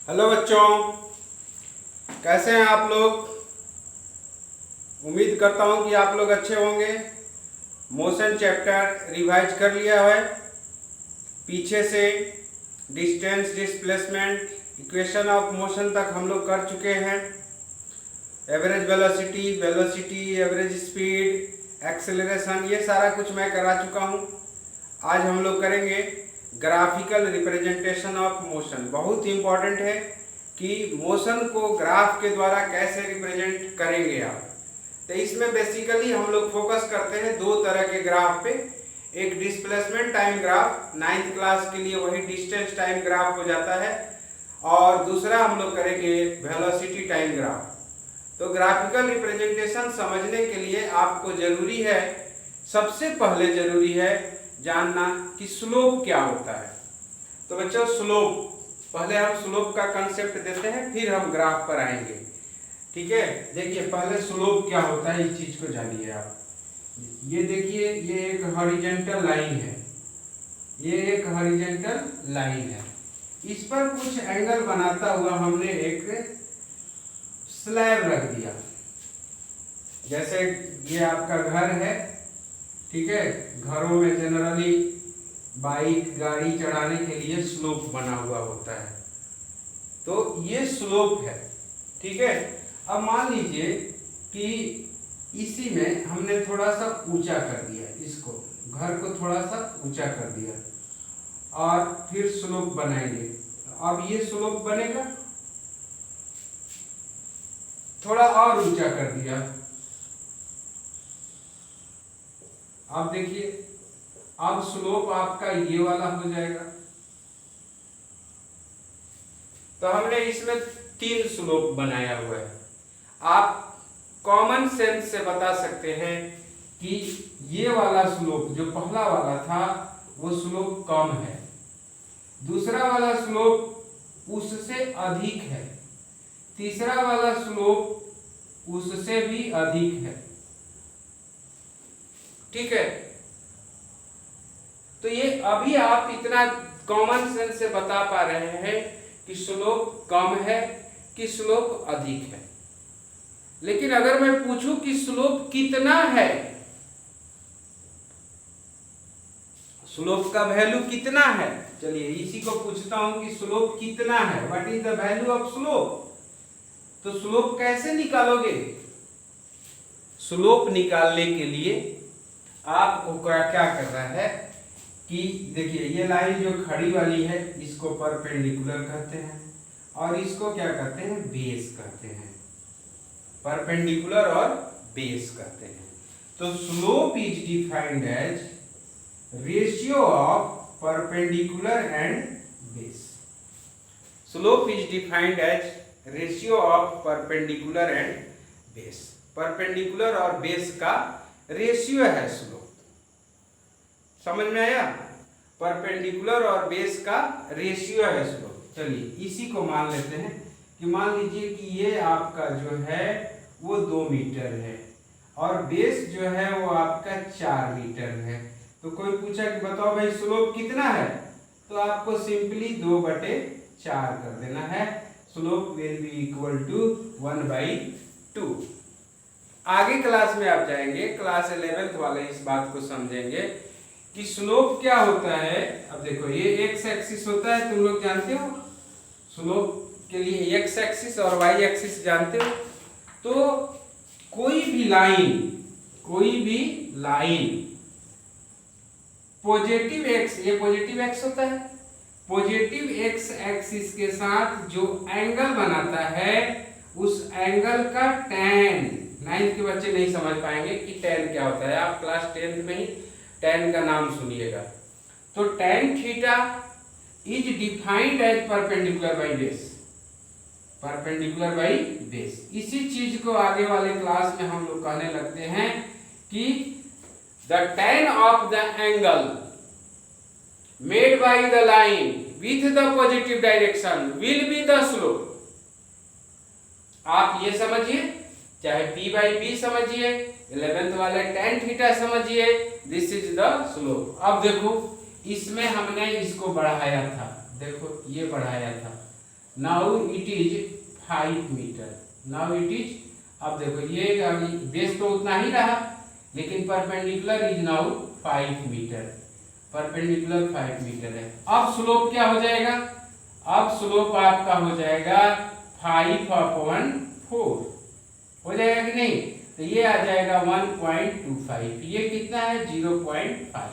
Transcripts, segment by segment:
Hello बच्चों, कैसे हैं आप लोग। उम्मीद करता हूं कि आप लोग अच्छे होंगे। मोशन चैप्टर रिवाइज कर लिया है। पीछे से distance, displacement, equation of motion तक हम लोग कर चुके हैं। Average velocity, average speed, acceleration, ये सारा कुछ मैं करा चुका हूं। आज हम लोग करेंगे ग्राफिकल रिप्रेजेंटेशन ऑफ मोशन। बहुत इंपॉर्टेंट है कि मोशन को ग्राफ के द्वारा कैसे रिप्रेजेंट करेंगे आप। तो इसमें बेसिकली हम लोग फोकस करते हैं दो तरह के ग्राफ पे। एक displacement time graph, 9th class के लिए वही डिस्टेंस टाइम ग्राफ हो जाता है, और दूसरा हम लोग करेंगे वेलोसिटी टाइम ग्राफ। तो ग्राफिकल रिप्रेजेंटेशन समझने के लिए आपको जरूरी है, सबसे पहले जरूरी है जानना कि स्लोप क्या होता है। तो बच्चों, स्लोप, पहले हम स्लोप का कंसेप्ट देते हैं, फिर हम ग्राफ पर आएंगे। ठीक है, देखिए पहले स्लोप क्या होता है, इस चीज को जानिए आप। ये देखिए, ये एक हॉरिजॉन्टल लाइन है, ये एक हॉरिजॉन्टल लाइन है। इस पर कुछ एंगल बनाता हुआ हमने एक स्लैब रख दिया। जैसे ये आपका घर है, ठीक है, घरों में जनरली बाइक गाड़ी चढ़ाने के लिए स्लोप बना हुआ होता है, तो ये स्लोप है। ठीक है, अब मान लीजिए कि इसी में हमने थोड़ा सा ऊंचा कर दिया, इसको, घर को थोड़ा सा ऊंचा कर दिया और फिर स्लोप बनाएंगे। अब ये स्लोप बनेगा, थोड़ा और ऊंचा कर दिया। अब देखिए, अब स्लोप आपका ये वाला हो जाएगा। तो हमने इसमें 3 स्लोप बनाया हुआ है। आप कॉमन सेंस से बता सकते हैं कि ये वाला स्लोप जो पहला वाला था वो स्लोप कम है, दूसरा वाला स्लोप उससे अधिक है, तीसरा वाला स्लोप उससे भी अधिक है। ठीक है, तो ये अभी आप इतना कॉमन सेंस से बता पा रहे हैं कि स्लोप कम है कि स्लोप अधिक है। लेकिन अगर मैं पूछूं कि स्लोप कितना है, स्लोप का वैल्यू कितना है, चलिए इसी को पूछता हूं कि स्लोप कितना है, what is the value of slope. तो स्लोप कैसे निकालोगे। स्लोप निकालने के लिए आपको क्या करना है कि देखिए, ये लाइन जो खड़ी वाली है इसको परपेंडिकुलर कहते हैं, और इसको क्या कहते हैं, बेस कहते हैं। परपेंडिकुलर और बेस कहते हैं। तो slope is defined as ratio of perpendicular and base. Slope is defined as ratio of perpendicular and base. Perpendicular और बेस का रेशियो है स्लोप। समझ में आया, परपेंडिकुलर और बेस का रेशियो है स्लोप। चलिए इसी को मान लेते हैं कि मान लीजिए कि ये आपका जो है वो 2 मीटर है और बेस जो है वो आपका 4 मीटर है। तो कोई पूछा कि बताओ भाई स्लोप कितना है, तो आपको सिंपली 2/4 कर देना है। Slope will be equal to 1/2। आगे क्लास में आप जाएंगे, क्लास 11th वाले इस बात को समझेंगे कि स्लोप क्या होता है। अब देखो, ये एक्स एक्सिस होता है, तुम लोग जानते हो स्लोप के लिए एक्स एक्सिस और वाई एक्सिस जानते हो। तो कोई भी लाइन पॉजिटिव एक्स, ये पॉजिटिव एक्स होता है, पॉजिटिव एक्स एक्सिस के साथ जो एंगल बनाता है उस एंगल का tan, 9th के बच्चे नहीं समझ पाएंगे कि tan क्या होता है, आप क्लास 10th में ही tan का नाम सुनिएगा। तो tan theta is defined as perpendicular by base, perpendicular by base. इसी चीज को आगे वाले क्लास में हम लोग कहने लगते हैं कि the tan of the angle made by the line with the positive direction will be the slope. आप ये समझिए, चाहे p/b समझिए, 11th वाले tan थीटा समझिए, दिस इज द स्लोप। अब देखो, इसमें हमने इसको बढ़ाया था, देखो ये बढ़ाया था, now it is 5 metre. Now it is, अब देखो ये बेस तो उतना ही रहा, लेकिन perpendicular is now 5 metre. Perpendicular 5 metre है। अब स्लोप क्या हो जाएगा? अब स्लोप आपका हो जाएगा 5/4 हो जाएगा कि नहीं? तो ये आ जाएगा 1.25। ये कितना है? 0.5।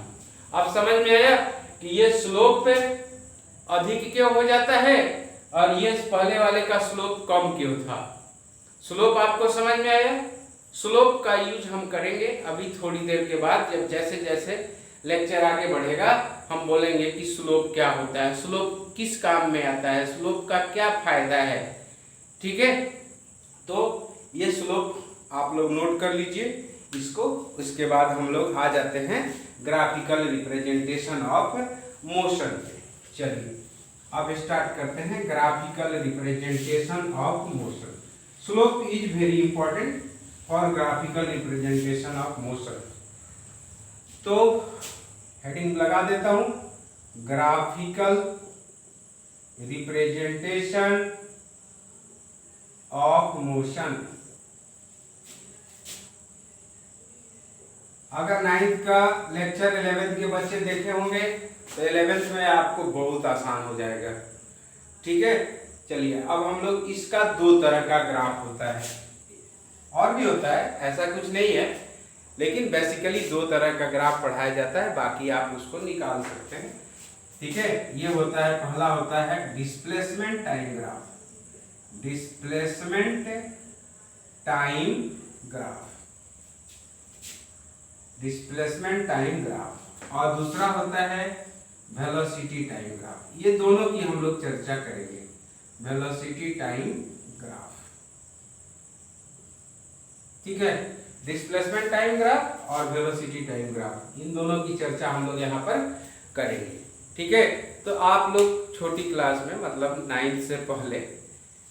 अब समझ में आया कि ये स्लोप पे अधिक क्यों हो जाता है और ये पहले वाले का स्लोप कम क्यों था। स्लोप आपको समझ में आया? स्लोप का यूज हम करेंगे अभी थोड़ी देर के बाद, जब जैसे जैसे लेक्चर आगे बढ़ेगा हम बोलेंगे कि स्लोप क्या होता है, स्लोप किस काम में आता है, स्लोप का क्या फायदा है। ठीक है, तो ये स्लोप आप लोग नोट कर लीजिए इसको। उसके बाद हम लोग आ जाते हैं ग्राफिकल रिप्रेजेंटेशन ऑफ मोशन पे। चलिए अब स्टार्ट करते हैं graphical representation of motion. Slope is very important for graphical representation of motion. तो हेडिंग लगा देता हूं, ग्राफिकल रिप्रेजेंटेशन ऑफ मोशन। अगर 9th का लेक्चर 11th के बच्चे देखे होंगे तो 11th में आपको बहुत आसान हो जाएगा। ठीक है, चलिए अब हम लोग इसका दो तरह का ग्राफ होता है, और भी होता है, ऐसा कुछ नहीं है, लेकिन बेसिकली दो तरह का ग्राफ पढ़ाया जाता है, बाकी आप उसको निकाल सकते हैं। ठीक है, ये होता है, पहला होता है displacement time graph. Displacement time graph, displacement time graph, और दूसरा होता है वेलोसिटी टाइम ग्राफ। ये दोनों की हम लोग चर्चा करेंगे, वेलोसिटी टाइम ग्राफ। ठीक है, डिस्प्लेसमेंट टाइम ग्राफ और वेलोसिटी टाइम ग्राफ, इन दोनों की चर्चा हम लोग यहाँ पर करेंगे। ठीक है, तो आप लोग छोटी क्लास में मतलब 9th से पहले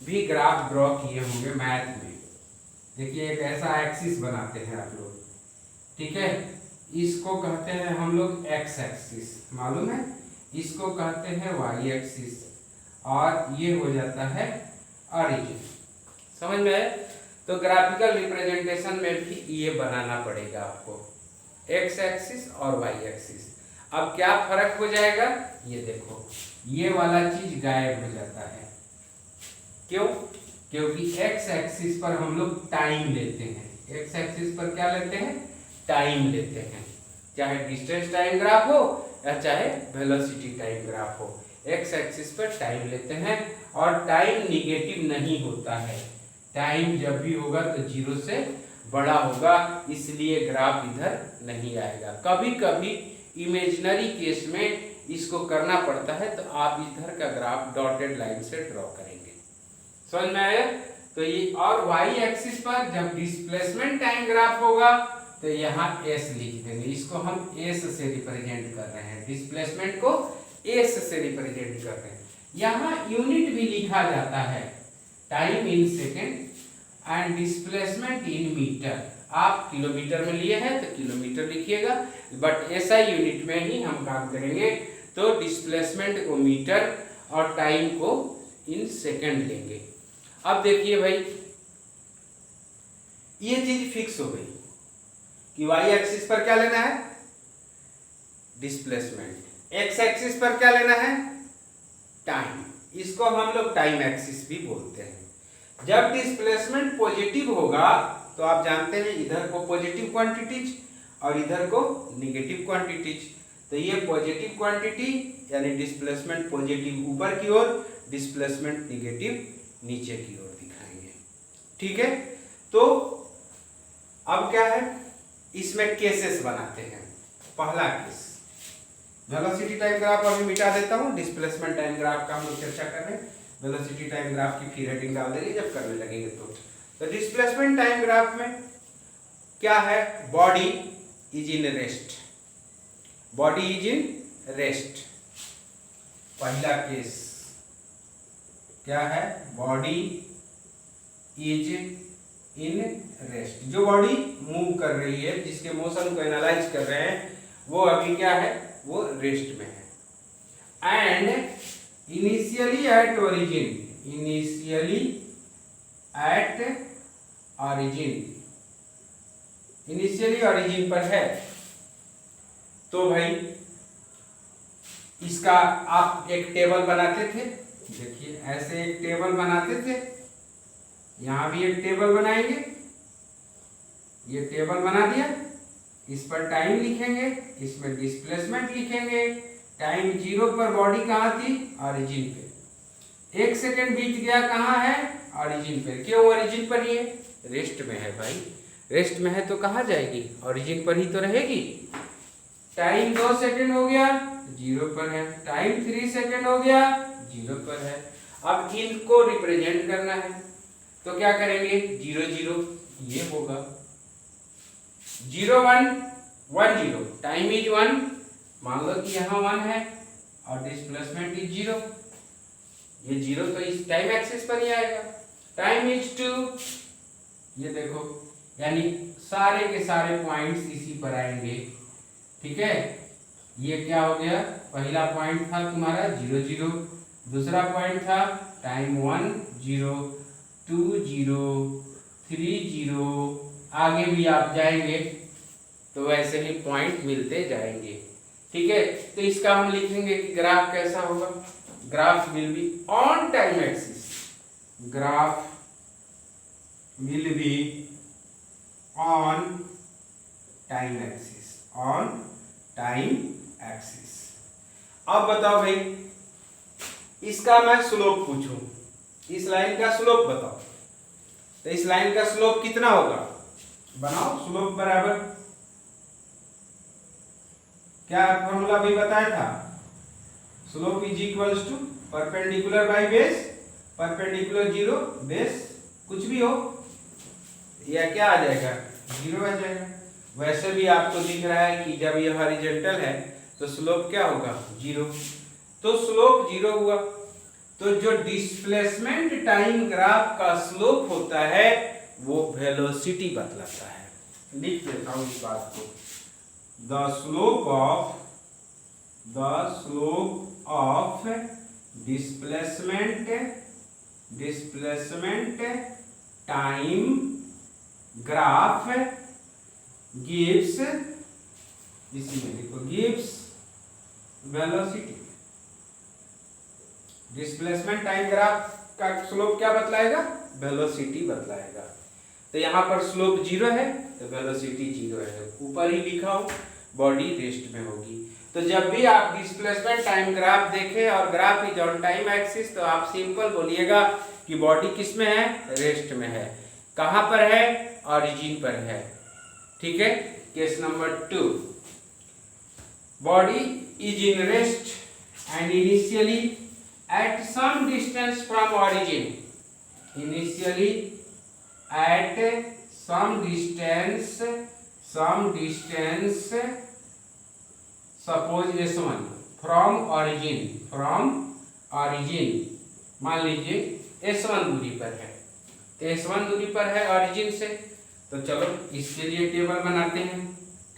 भी ग्राफ ड्रॉ किए होंगे मैथ में। देखिए एक ऐसा एक्सिस बनाते हैं आप लोग, ठीक है, इसको कहते हैं हम लोग एक्स एक्सिस, मालूम है, इसको कहते हैं वाई एक्सिस, और ये हो जाता है ऑरिजिन। समझ में आया? तो ग्राफिकल रिप्रेजेंटेशन में भी ये बनाना पड़ेगा आपको, एक्स एक्सिस और वाई एक्सिस। अब क्या फर्क हो जाएगा, ये देखो, ये वाला चीज गायब हो जाता है। क्यों? क्योंकि एक्स एक्सिस पर हम लोग टाइम लेते हैं। एक्स एक्सिस पर क्या लेते हैं? टाइम लेते हैं, चाहे डिस्टेंस टाइम ग्राफ हो या चाहे वेलोसिटी टाइम ग्राफ हो, एक्स एक्सिस पर टाइम लेते हैं, और टाइम निगेटिव नहीं होता है। टाइम जब भी होगा तो 0 से बड़ा होगा, इसलिए ग्राफ इधर नहीं आएगा। कभी कभी इमेजिनरी केस में इसको करना पड़ता है, तो आप इधर का ग्राफ डॉटेड लाइन से ड्रॉ करेंगे। समझ में आया? तो ये, और वाई एक्सिस पर जब डिस्प्लेसमेंट टाइम ग्राफ होगा तो यहाँ एस लिख देंगे, इसको हम एस से रिप्रेजेंट कर रहे हैं, डिस्प्लेसमेंट को एस से रिप्रेजेंट कर रहे हैं। यहाँ यूनिट भी लिखा जाता है, time in second and displacement in metre. आप किलोमीटर में लिए हैं तो किलोमीटर लिखिएगा, बट ऐसा यूनिट में ही हम काम करेंगे, तो डिस्प्लेसमेंट को मीटर और टाइम को इन सेकेंड लेंगे। अब देखिए भाई, ये चीज फिक्स हो गई कि वाई एक्सिस पर क्या लेना है? डिस्प्लेसमेंट। एक्स एक्सिस पर क्या लेना है? टाइम। इसको हम लोग टाइम एक्सिस भी बोलते हैं। जब डिस्प्लेसमेंट पॉजिटिव होगा तो आप जानते हैं इधर को पॉजिटिव क्वांटिटीज और इधर को निगेटिव क्वांटिटीज, तो ये पॉजिटिव क्वांटिटी यानी डिस्प्लेसमेंट पॉजिटिव ऊपर की ओर, डिस्प्लेसमेंट निगेटिव नीचे की ओर दिखाएंगे। ठीक है, तो अब क्या है, इसमें केसेस बनाते हैं। पहला केस, वेलोसिटी टाइम ग्राफ अभी मिटा देता हूं, डिस्प्लेसमेंट टाइम ग्राफ का हम लोग चर्चा कर रहे हैं। वेलोसिटी टाइम ग्राफ की फिर हेडिंग डाल देंगे जब करने लगेंगे। तो डिस्प्लेसमेंट टाइम ग्राफ में क्या है? Body is in rest, body is in rest. पहला केस क्या है? Body is in rest. जो बॉडी मूव कर रही है, जिसके मोशन को एनालाइज कर रहे हैं, वो अभी क्या है? वो रेस्ट में है। And initially at origin, initially at origin, initially origin पर है। तो भाई इसका आप एक टेबल बनाते थे, देखिए ऐसे एक टेबल बनाते थे, यहां भी एक टेबल बनाएंगे, ये टेबल बना दिया, इस पर टाइम लिखेंगे, इसमें डिस्प्लेसमेंट लिखेंगे। टाइम 0 पर बॉडी कहाँ थी? ऑरिजिन पे। 1 सेकेंड बीत गया, कहाँ है? ऑरिजिन पे। क्यों ऑरिजिन पर? ये रेस्ट में है भाई, रेस्ट में है तो कहाँ जाएगी? ऑरिजिन पर ही तो रहेगी। टाइम 2 सेकेंड हो गया, 0 पर है। टाइम 3 सेकेंड हो गया, 0 पर है। अब इनको रिप्रेजेंट करना है तो क्या करेंगे? 0 0 ये होगा, 0 1 1 0, टाइम इज 1, मान लो कि यहाँ 1 है और डिस्प्लेसमेंट इज 0, ये 0 तो इस टाइम एक्सिस पर ही आएगा। टाइम इज 2, ये देखो, यानी सारे के सारे पॉइंट्स इसी पर आएंगे, ठीक है। ये क्या हो गया? पहला पॉइंट था तुम्हारा 0 0, दूसरा पॉइंट था टाइम 1 0, 2 0, 3 0, आगे भी आप जाएंगे तो वैसे ही पॉइंट मिलते जाएंगे, ठीक है। तो इसका हम लिखेंगे कि ग्राफ कैसा होगा? Graph will be on time axis, graph will be on time axis, on time axis. अब बताओ भाई, इसका मैं स्लोप पूछूं, इस लाइन का स्लोप बताओ, तो इस लाइन का स्लोप कितना होगा? बनाओ स्लोप बराबर, क्या फॉर्मूला भी बताया था? Slope is equals to perpendicular by base, perpendicular 0 base, कुछ भी हो, या क्या आ जाएगा? 0 आ जाएगा। वैसे भी आपको दिख रहा है कि जब ये हॉरिजॉन्टल है तो स्लोप क्या होगा? 0। तो स्लोप 0 हुआ, तो जो डिस्प्लेसमेंट टाइम ग्राफ का स्लोप होता है वो वेलोसिटी बतलाता है। लिख देता हूं इस बात को, the slope of displacement time graph gives, इसी में देखो, gives velocity. Displacement time graph का स्लोप क्या बतलाएगा? वेलोसिटी बतलाएगा। तो यहाँ पर स्लोप 0 है तो वेलोसिटी 0 है, ऊपर ही लिखा हो, बॉडी रेस्ट में होगी। तो जब भी आप डिस्प्लेसमेंट टाइम ग्राफ देखें और graph is on time axis, तो आप सिंपल बोलिएगा कि बॉडी किस में है? रेस्ट में है। कहाँ पर है? ऑरिजिन पर है, ठीक है। Case number 2, body is in rest and initially at some distance from origin, initially at some distance suppose S1 from origin, मान लीजिए S1 दूरी पर है, तो S1 दूरी पर है ऑरिजिन से, तो चलो इसके लिए टेबल बनाते हैं।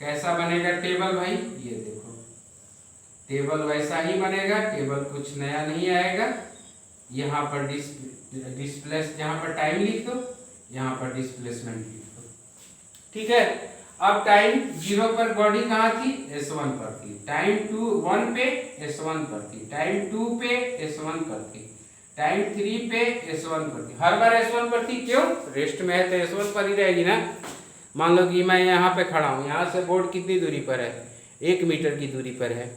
कैसा बनेगा टेबल भाई? ये देखो, टेबल वैसा ही बनेगा, टेबल कुछ नया नहीं आएगा। यहाँ पर डिस्प्लेस, यहाँ पर टाइम लिख दो, यहाँ पर डिस्प्लेसमेंट लिख दो, ठीक है। अब टाइम 0 पर बॉडी कहाँ थी? S1 पर थी। टाइम 1 पे S1 पर थी, टाइम 2 पे S1 पर थी, टाइम 3 पे S1 पर थी। हर बार S1 पर थी, क्यों? रेस्ट में है तो S1 पर ही रहेगी ना। मान लो कि मैं यहाँ पे खड़ा हूँ, यहाँ से बोर्ड कितनी दूरी पर है? 1 मीटर की दूरी पर है।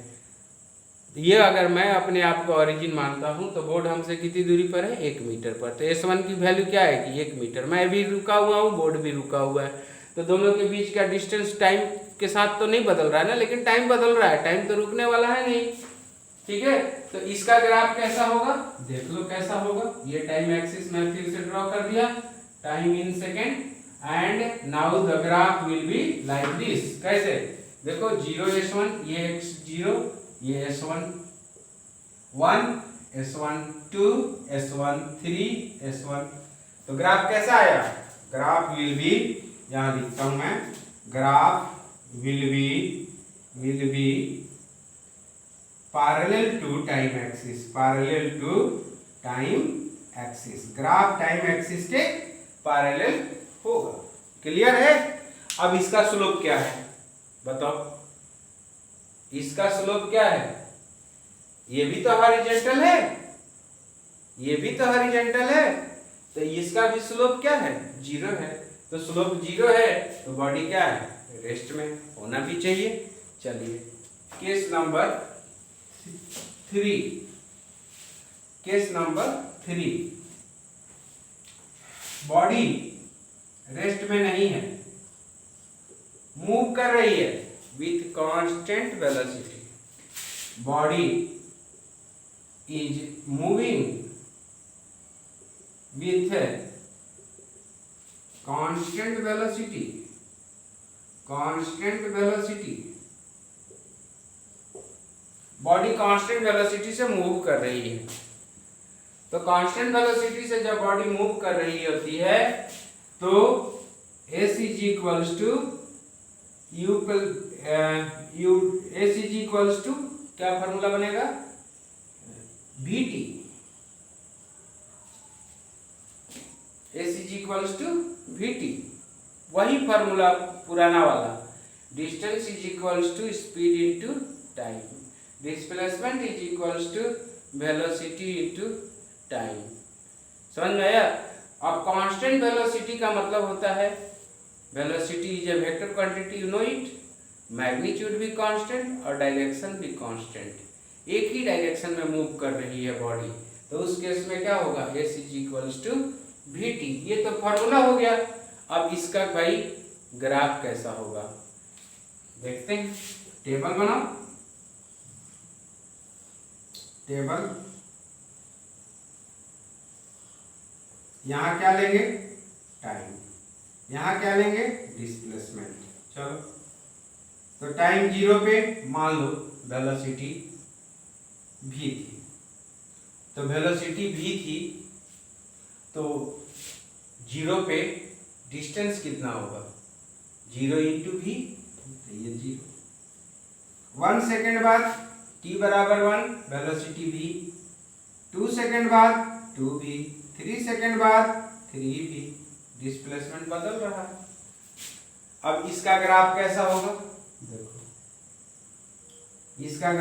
ये अगर मैं अपने आप को ऑरिजिन मानता हूं तो बोर्ड हमसे कितनी दूरी पर है? 1 मीटर पर। तो S1 की वैल्यू क्या है कि 1 मीटर। मैं भी रुका हुआ हूं, बोर्ड भी रुका हुआ है, तो दोनों के बीच का डिस्टेंस टाइम के साथ तो नहीं बदल रहा है ना, लेकिन टाइम बदल रहा है, टाइम तो रुकने वाला है नहीं, ठीक है। तो इसका ग्राफ कैसा होगा? देख लो कैसा होगा। ये टाइम एक्सिस मैं फिर से ड्रॉ कर दिया, time in second, and now the graph will be like this. कैसे? देखो 0 S1, ये x0, ये S1 1, S1 2, S1 3, S1, तो ग्राफ कैसा आया? ग्राफ विल बी, यहां लिखता हूं मैं, graph will be parallel to time axis, parallel to time axis, graph time axis के पैरेलल होगा। क्लियर है? अब इसका स्लोप क्या है बताओ, इसका स्लोप क्या है? ये भी तो हॉरिजॉन्टल है, ये भी तो हॉरिजॉन्टल है, तो इसका भी स्लोप क्या है? 0 है। तो स्लोप 0 है तो बॉडी क्या है? रेस्ट में होना भी चाहिए। चलिए case number 3, case number 3, body rest में नहीं है, मूव कर रही है with constant velocity, body is moving with constant velocity, constant velocity, body constant velocity से मूव कर रही है। तो कांस्टेंट वेलोसिटी से जब बॉडी मूव कर रही होती है तो s इज इक्वल्स टू क्या फॉर्मूला बनेगा? vt, s is equals to vt, वही फॉर्मूला पुराना वाला, distance is equals to speed into time, displacement is equals to velocity into time. समझ में आया? अब कांस्टेंट वेलोसिटी का मतलब होता है, velocity is a vector quantity, you know it, magnitude भी कांस्टेंट और डायरेक्शन भी कांस्टेंट, एक ही डायरेक्शन में मूव कर रही है बॉडी, तो उस केस में क्या होगा? s is equals to vt, ये तो फॉर्मूला हो गया। अब इसका भाई ग्राफ कैसा होगा देखते हैं। टेबल बनाओ, टेबल, यहां क्या लेंगे? टाइम, यहां क्या लेंगे? डिस्प्लेसमेंट। चलो तो टाइम 0 पे मान लो वेलोसिटी v थी, तो वेलोसिटी v थी तो 0 पे डिस्टेंस कितना होगा? 0 इंटू v, ये 0। 1 सेकेंड बाद t बराबर 1, वेलोसिटी v, 2 सेकेंड बाद 2v, 3 सेकेंड बाद 3v, डिस्प्लेसमेंट बदल रहा है। अब इसका ग्राफ कैसा होगा? देखो इसका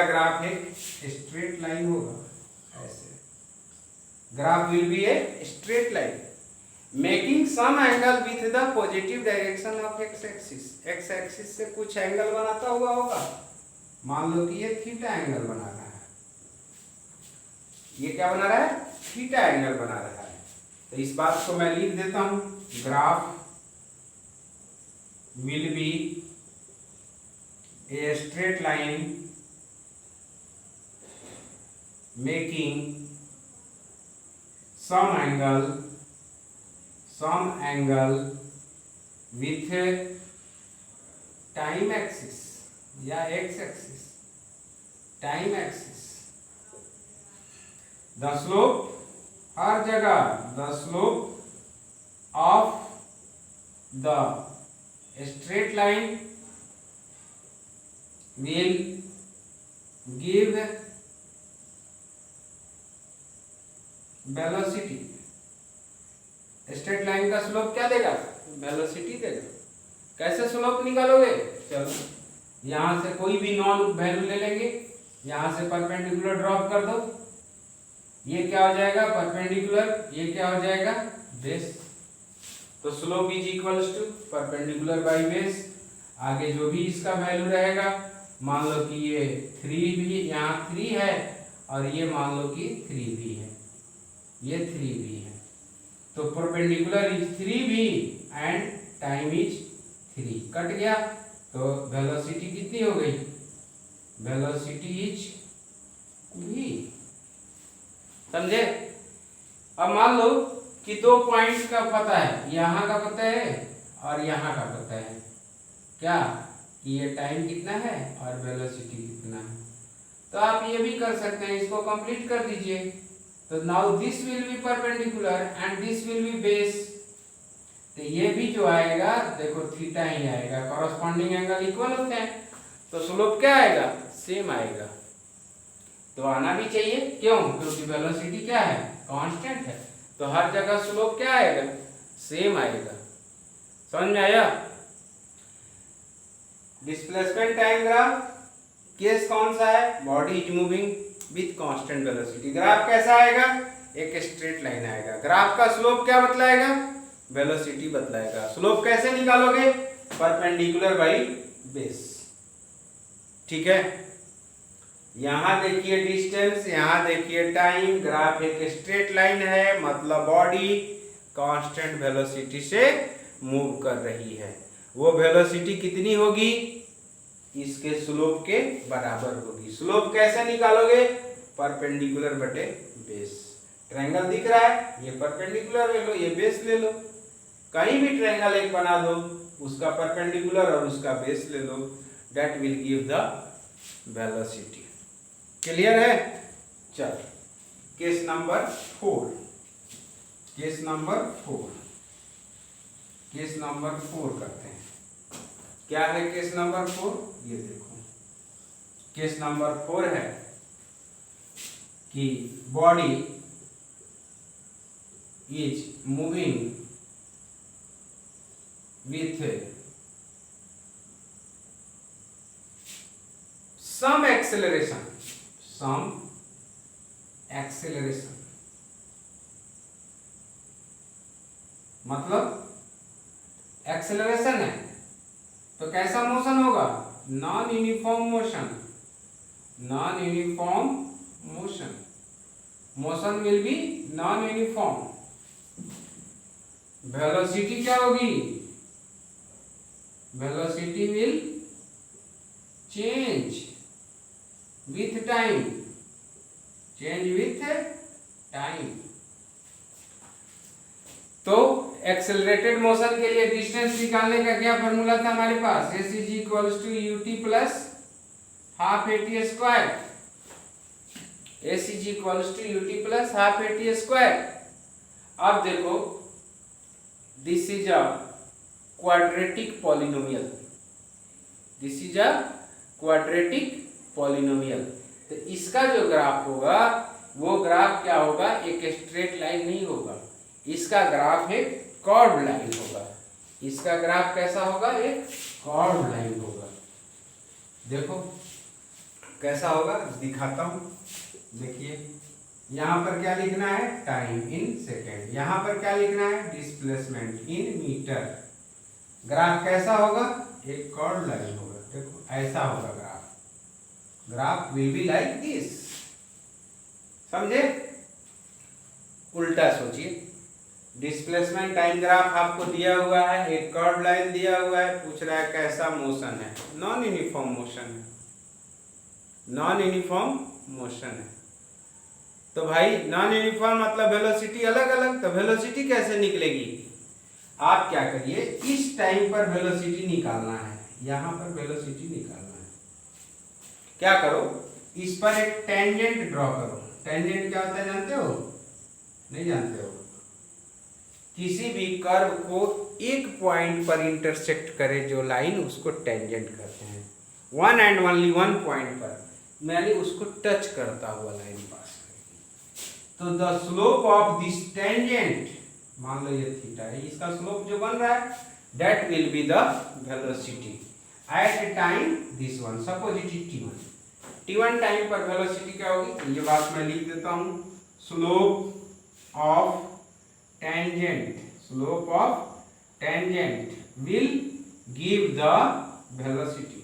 ग्राफ एक स्ट्रेट लाइन होगा, ऐसे graph will be a straight line making some angle with the positive direction of X axis, X axis से कुछ एंगल बनाता हुआ होगा, मान लो कि ये थीटा एंगल बना रहा है, ये क्या बना रहा है? थीटा एंगल बना रहा है। तो इस बात को मैं लिख देता हूं, graph will be a straight line making some angle with time axis या x axis, time axis, the slope, हर जगह the slope of the straight line will give velocity, straight line का स्लोप क्या देगा? वेलोसिटी देगा। कैसे slope निकालोगे? चलो यहां से कोई भी नॉन वैल्यू ले लेंगे, यहां से परपेंडिकुलर ड्रॉप कर दो, ये क्या हो जाएगा? परपेंडिकुलर, ये क्या हो जाएगा? बेस। तो slope is equals to perpendicular by base, आगे जो भी इसका वैल्यू रहेगा, मान लो कि ये 3 भी, यहाँ 3 है और ये मान लो कि 3 भी है, ये 3 भी है, तो परपेंडिकुलर इज 3 भी एंड टाइम इज 3, कट गया, तो वेलोसिटी कितनी हो गई? वेलोसिटी इज v, समझे? अब मान लो कि 2 पॉइंट का पता है, यहाँ का पता है और यहाँ का पता है, क्या कि ये टाइम कितना है और वेलोसिटी कितना है, तो आप ये भी कर सकते हैं, इसको कंप्लीट कर दीजिए। तो now this will be perpendicular and this will B base, तो ये भी जो आएगा देखो थीटा ही आएगा, कॉरस्पॉन्डिंग एंगल इक्वल होते हैं, तो स्लोप क्या आएगा? सेम आएगा। तो आना भी चाहिए। क्यों? क्योंकि वेलोसिटी क्या है? कांस्टेंट है, तो हर जगह स्लोप क्या आएगा? सेम आएगा। समझ में आया? डिस्प्लेसमेंट टाइम ग्राफ केस कौन सा है? Body is moving with constant velocity. Graph कैसा आएगा? एक स्ट्रेट लाइन आएगा। ग्राफ का स्लोप क्या बतलाएगा? वेलोसिटी बतलाएगा। स्लोप कैसे निकालोगे? Perpendicular by base. ठीक है, यहां देखिए डिस्टेंस, यहां देखिए टाइम। ग्राफ एक स्ट्रेट लाइन है, मतलब बॉडी कांस्टेंट वेलोसिटी से मूव कर रही है। वो वेलोसिटी कितनी होगी? इसके स्लोप के बराबर होगी। स्लोप कैसे निकालोगे? परपेंडिकुलर बटे बेस। ट्रायंगल दिख रहा है, ये परपेंडिकुलर ले लो, ये बेस ले लो। कहीं भी ट्रायंगल एक बना दो, उसका परपेंडिकुलर और उसका बेस ले लो, that will give the velocity. Clear है? चल केस नंबर 4। केस नंबर 4 करते हैं। क्या है केस नंबर 4? ये देखो, केस नंबर 4 है कि body is moving with some acceleration मतलब एक्सेलरेशन है तो कैसा मोशन होगा? Non uniform motion will be non uniform. Velocity क्या होगी? Velocity will change with time. तो एक्सेलरेटेड मोशन के लिए डिस्टेंस निकालने का क्या फॉर्मूला था हमारे पास? s is equals to ut plus half at square. s is equals to ut plus half at square. अब देखो, this is a quadratic polynomial. तो इसका जो ग्राफ होगा वो ग्राफ क्या होगा? एक स्ट्रेट लाइन नहीं होगा, इसका ग्राफ एक कर्व लाइन होगा। इसका ग्राफ कैसा होगा? एक कर्व लाइन होगा। देखो कैसा होगा, दिखाता हूं। देखिए यहां पर क्या लिखना है? Time in second. यहां पर क्या लिखना है? Displacement in metre. ग्राफ कैसा होगा? एक कर्व लाइन होगा। देखो ऐसा होगा graph will be like this. समझे? उल्टा सोचिए, डिस्प्लेसमेंट टाइम ग्राफ आपको दिया हुआ है, एक कर्व लाइन दिया हुआ है, पूछ रहा है कैसा मोशन है? नॉन यूनिफॉर्म मोशन है। तो भाई नॉन यूनिफॉर्म मतलब वेलोसिटी अलग अलग, तो वेलोसिटी कैसे निकलेगी? आप क्या करिए, इस टाइम पर वेलोसिटी निकालना है, यहां पर वेलोसिटी निकालना है। क्या करो, इस पर एक टेंजेंट ड्रॉ करो। टेंजेंट क्या होता है जानते हो? नहीं जानते हो? किसी भी कर्व को एक पॉइंट पर इंटरसेक्ट करे जो लाइन, उसको टेंजेंट कहते हैं। One and only one point पर, मैंने उसको टच करता हुआ लाइन पास करेगी। तो the slope of this tangent, मान लो ये थीटा है, इसका स्लोप जो बन रहा है that will be the velocity at time this one. Suppose it is t1। t1 time पर वेलोसिटी क्या होगी? ये बात मैं लिख देता हूं। Slope of tangent will give the velocity.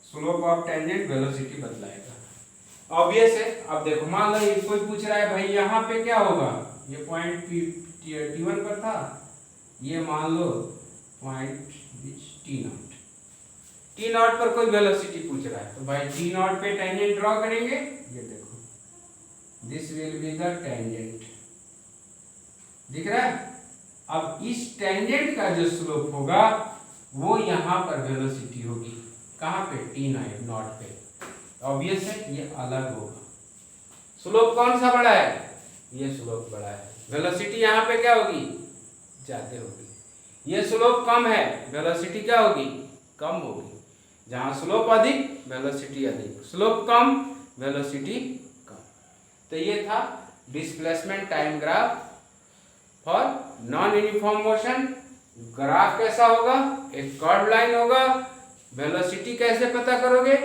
Slope of tangent velocity बतलाएगा। Obvious है। अब देखो, मान लो कोई पूछ रहा है भाई यहाँ पे क्या होगा? ये पॉइंट t1 पर था, ये मान लो पॉइंट t नॉट पर कोई वेलोसिटी पूछ रहा है, तो भाई t नॉट पे टेंजेंट ड्रॉ करेंगे। ये देखो, this will be the tangent. दिख रहा है? अब इस टेंजेंट का जो स्लोप होगा वो यहाँ पर वेलोसिटी होगी। कहाँ पे? t नॉट पे। ऑब्वियस है, ये अलग होगा। स्लोप कौन सा बड़ा है? ये स्लोप बड़ा है। वेलोसिटी यहाँ पे क्या होगी? ज्यादा होगी। ये स्लोप कम है, वेलोसिटी क्या होगी? कम होगी। जहां स्लोप अधिक वेलोसिटी अधिक, स्लोप कम वेलोसिटी कम। तो ये था displacement time graph for non uniform motion. Graph कैसा होगा, एक कर्व लाइन होगा। वेलोसिटी कैसे पता करोगे,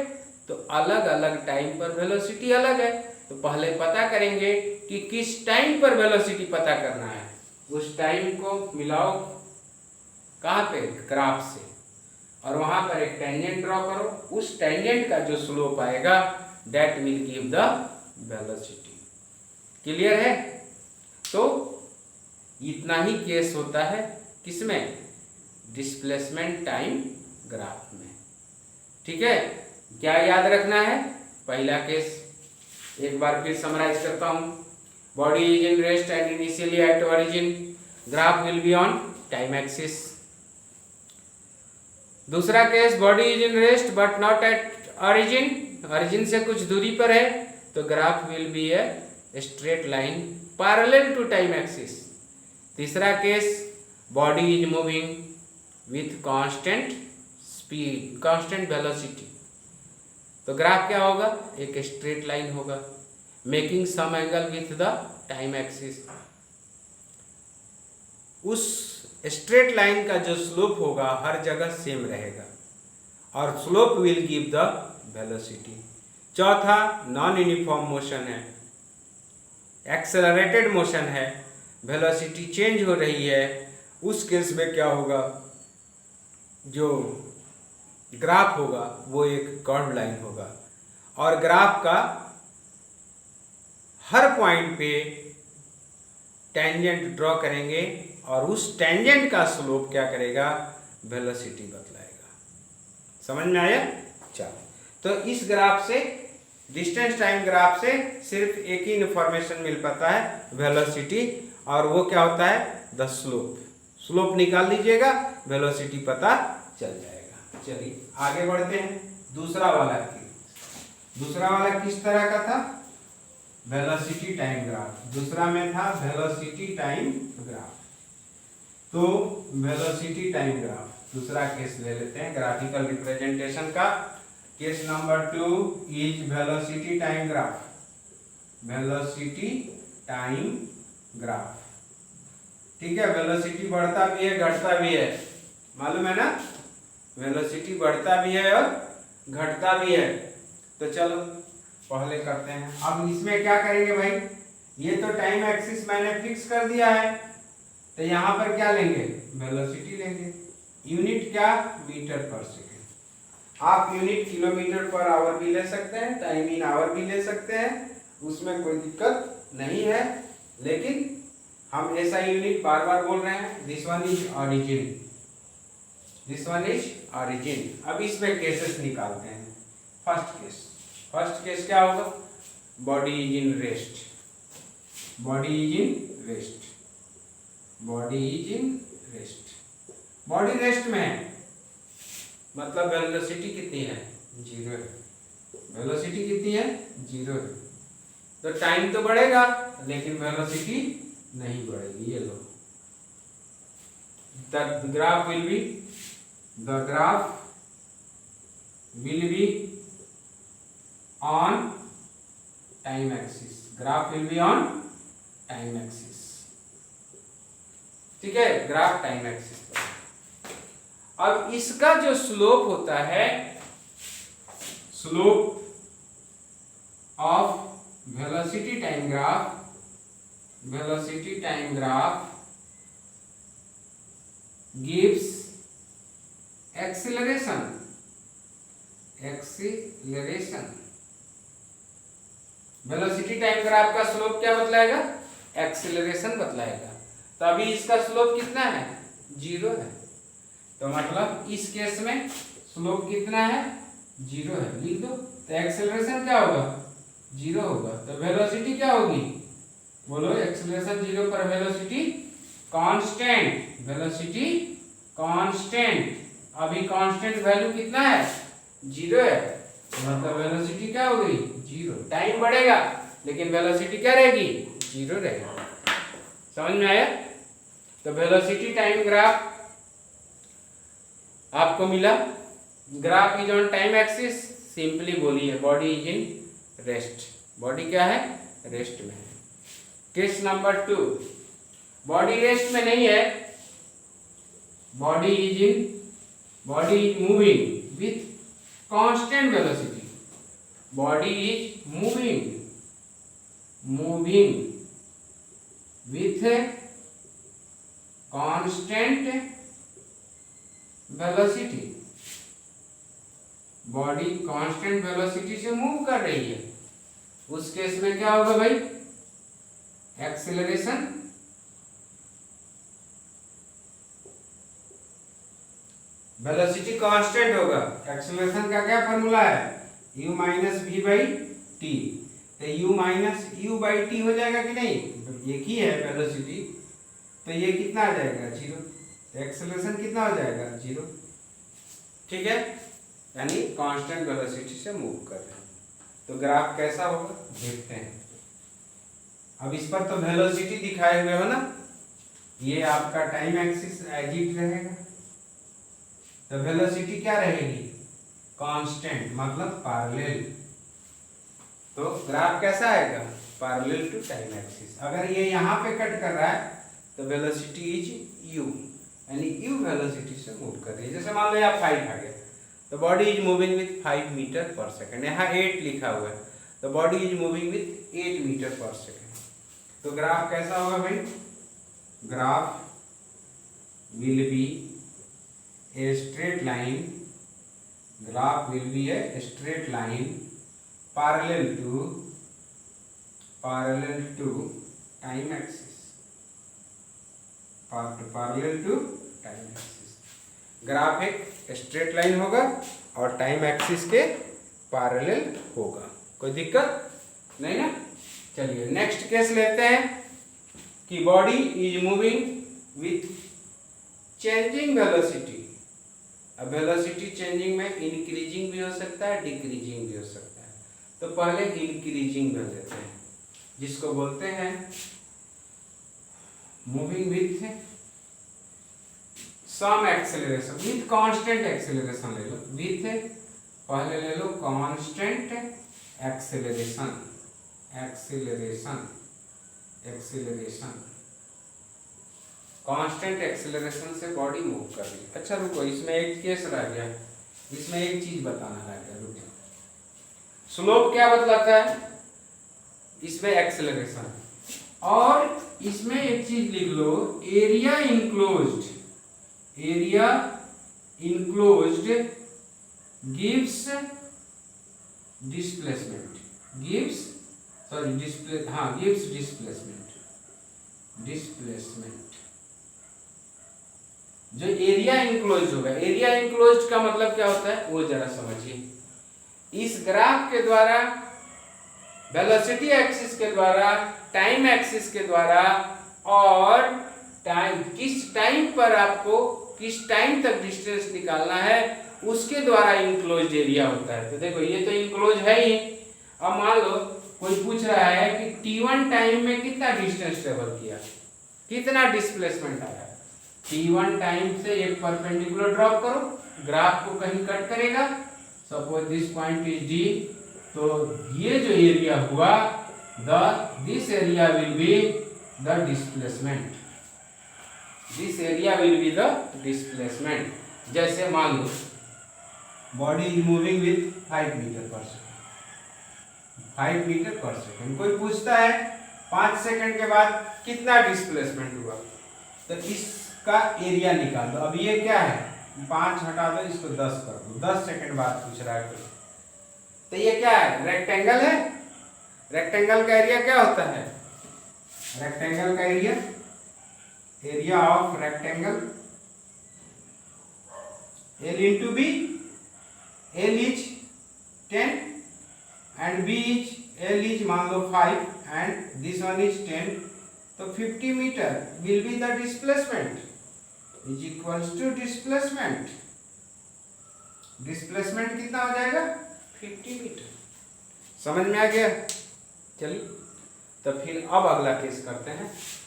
तो अलग अलग टाइम पर वेलोसिटी अलग है, तो पहले पता करेंगे कि किस टाइम पर वेलोसिटी पता करना है। उस टाइम को मिलाओ कहाँ पे, ग्राफ से, और वहां पर एक टेंजेंट ड्रॉ करो। उस टेंजेंट का जो स्लोप आएगा that will give the velocity. Clear है? तो इतना ही केस होता है किसमें, डिस्प्लेसमेंट टाइम ग्राफ में। ठीक है, क्या याद रखना है, पहला केस एक बार फिर समराइज करता हूं। Body is in rest and initially at origin, graph will be on time axis. दूसरा case, body is in rest but not at origin, origin से कुछ दूरी पर है, तो graph will be a straight line parallel to time axis. तीसरा case, body is moving with constant speed, constant velocity, तो graph क्या होगा, एक स्ट्रेट लाइन होगा, making some angle with the time axis. उस स्ट्रेट लाइन का जो slope होगा हर जगह सेम रहेगा, और slope will give the velocity. चौथा, नॉन यूनिफॉर्म मोशन है, एक्सेलरेटेड मोशन है, वेलोसिटी चेंज हो रही है। उस केस में क्या होगा, जो ग्राफ होगा वो एक कर्व लाइन होगा, और ग्राफ का हर पॉइंट पे टेंजेंट ड्रॉ करेंगे, और उस टेंजेंट का स्लोप क्या करेगा, वेलोसिटी बतलाएगा। समझ में आया? चलो, तो इस ग्राफ से, डिस्टेंस टाइम ग्राफ से सिर्फ एक ही इंफॉर्मेशन मिल पाता है, वेलोसिटी, और वो क्या होता है, द स्लोप। स्लोप निकाल लीजिएगा, वेलोसिटी पता चल जाएगा। चलिए आगे बढ़ते हैं। दूसरा वाला किस तरह का था, वेलोसिटी टाइम ग्राफ। दूसरा में था वेलोसिटी टाइम ग्राफ। तो वेलोसिटी टाइम ग्राफ दूसरा केस ले लेते हैं ग्राफिकल रिप्रेजेंटेशन का। Case number 2 is velocity time graph. Velocity time graph, ठीक है। वेलोसिटी बढ़ता भी है घटता भी है, मालूम है ना, वेलोसिटी बढ़ता भी है और घटता भी है। तो चलो पहले करते हैं। अब इसमें क्या करेंगे भाई, ये तो टाइम एक्सिस मैंने फिक्स कर दिया है, तो यहाँ पर क्या लेंगे, वेलोसिटी लेंगे। यूनिट क्या, मीटर पर सेकेंड। आप यूनिट किलोमीटर पर आवर भी ले सकते हैं, टाइम इन आवर भी ले सकते हैं, उसमें कोई दिक्कत नहीं है। लेकिन हम ऐसा यूनिट बार बार बोल रहे हैं, this one is origin, this one is origin. अब इसमें केसेस निकालते हैं। फर्स्ट केस क्या होगा, body is in rest, body is in rest, body is in rest. Body rest में है, मतलब वेलोसिटी कितनी है, 0 है। वेलोसिटी कितनी है, 0 है। तो टाइम तो बढ़ेगा लेकिन वेलोसिटी नहीं बढ़ेगी। ये लो, the graph will be on time axis, graph will be on time axis, ठीक है, ग्राफ टाइम एक्सिस पर। अब इसका जो स्लोप होता है, slope of velocity time graph, velocity time graph gives acceleration, velocity time graph का स्लोप क्या बतलाएगा, एक्सीलरेशन बतलाएगा। तो अभी इसका स्लोप कितना है, 0 है। तो मतलब इस केस में स्लोप कितना है, 0 है, लिख दो। तो एक्सीलरेशन क्या होगा, 0 होगा। तो वेलोसिटी क्या होगी, बोलो, एक्सीलरेशन 0 पर वेलोसिटी कांस्टेंट, वेलोसिटी कांस्टेंट। अभी कांस्टेंट वैल्यू कितना है, 0 है, मतलब वेलोसिटी क्या हो गई, 0। टाइम बढ़ेगा लेकिन वेलोसिटी क्या रहेगी, 0 रहेगी। समझ में आया? तो वेलोसिटी टाइम ग्राफ आपको मिला, graph is on time axis, simply बोलिए body is in rest. Body क्या है? रेस्ट में है। केस नंबर 2, बॉडी रेस्ट में नहीं है, body is moving with constant velocity. Body is moving with constant velocity. Body constant velocity से move कर रही है, उस केस में क्या होगा भाई? एक्सेलरेशन वेलोसिटी कांस्टेंट होगा। एक्सेलरेशन का क्या फॉर्मूला है? u minus V by T. तो u minus U by T हो जाएगा कि नहीं? एक ही है वेलोसिटी, तो ये कितना आ जाएगा? 0। एक्सेलरेशन कितना हो जाएगा? 0। ठीक है, यानी कांस्टेंट वेलोसिटी से मूव कर रहे हैं। तो ग्राफ कैसा होगा देखते हैं। अब इस पर तो वेलोसिटी दिखाए हुए हो ना, ये आपका टाइम एक्सिस एज इट रहेगा। तो वेलोसिटी क्या रहेगी? कांस्टेंट, मतलब पैरेलल। तो ग्राफ कैसा आएगा? Parallel to time axis. अगर ये यहाँ पे कट कर रहा है तो वेलोसिटी इज u, यानी u वेलोसिटी से मूव कर रही है। जैसे मान लो यहाँ 5 आ गया, तो body is moving with 5 metre per second. यहाँ 8 लिखा हुआ है, तो body is moving with 8 metre per second. तो ग्राफ कैसा होगा भाई? Graph will be a straight line, graph will be a straight line parallel to time axis, parallel to time axis। Graph एक स्ट्रेट लाइन होगा और time axis के parallel होगा। कोई दिक्कत नहीं ना? चलिए नेक्स्ट केस लेते हैं कि body is moving with changing velocity. अब वेलोसिटी चेंजिंग में इंक्रीजिंग भी हो सकता है, डिक्रीजिंग भी हो सकता है। तो पहले इंक्रीजिंग में लेते हैं, जिसको बोलते हैं moving with some acceleration, with constant acceleration ले लो। विथ पहले ले लो कांस्टेंट एक्सेलरेशन, कांस्टेंट एक्सेलरेशन से बॉडी मूव कर रही है। अच्छा रुको, इसमें एक केस रह गया, इसमें एक चीज बताना रह गया। रुको, स्लोप क्या बतलाता है? इसमें एक्सेलरेशन। और इसमें एक चीज लिख लो, area enclosed gives displacement, gives displacement. जो एरिया इंक्लोज होगा, एरिया इंक्लोज का मतलब क्या होता है वो जरा समझिए। इस ग्राफ के द्वारा, वेलोसिटी एक्सिस के द्वारा, टाइम एक्सिस के द्वारा, और टाइम किस टाइम पर आपको किस टाइम तक डिस्टेंस निकालना है उसके द्वारा इंक्लोज एरिया होता है। तो देखो ये तो इंक्लोज है ही। अब मान लो कोई पूछ रहा है कि t1 टाइम में कितना डिस्टेंस ट्रेवल किया, कितना डिस्प्लेसमेंट आया। t1 टाइम से एक परपेंडिकुलर ड्रॉप करो, ग्राफ को कहीं कट करेगा, suppose this point is d, तो ये जो एरिया हुआ this area will be the displacement, this area will be the displacement. जैसे मान लो body is moving with 5 metre per second, 5 metre per second. कोई पूछता है 5 सेकंड के बाद कितना डिस्प्लेसमेंट हुआ, तो इसका एरिया निकाल दो। अब ये क्या है, 5 हटा दो, इसको 10 कर दो, 10 सेकंड बाद पूछ रहा है कोई। तो ये क्या है, रेक्टेंगल है। रेक्टेंगल का एरिया क्या होता है? रेक्टेंगल का area of rectangle L into B, L is 10 and B is, L is मान लो 5 and this one is 10, तो 50 मीटर will be the displacement is equals to displacement। Displacement कितना हो जाएगा? 50 मीटर। समझ में आ गया? चलिए तो फिर अब अगला केस करते हैं,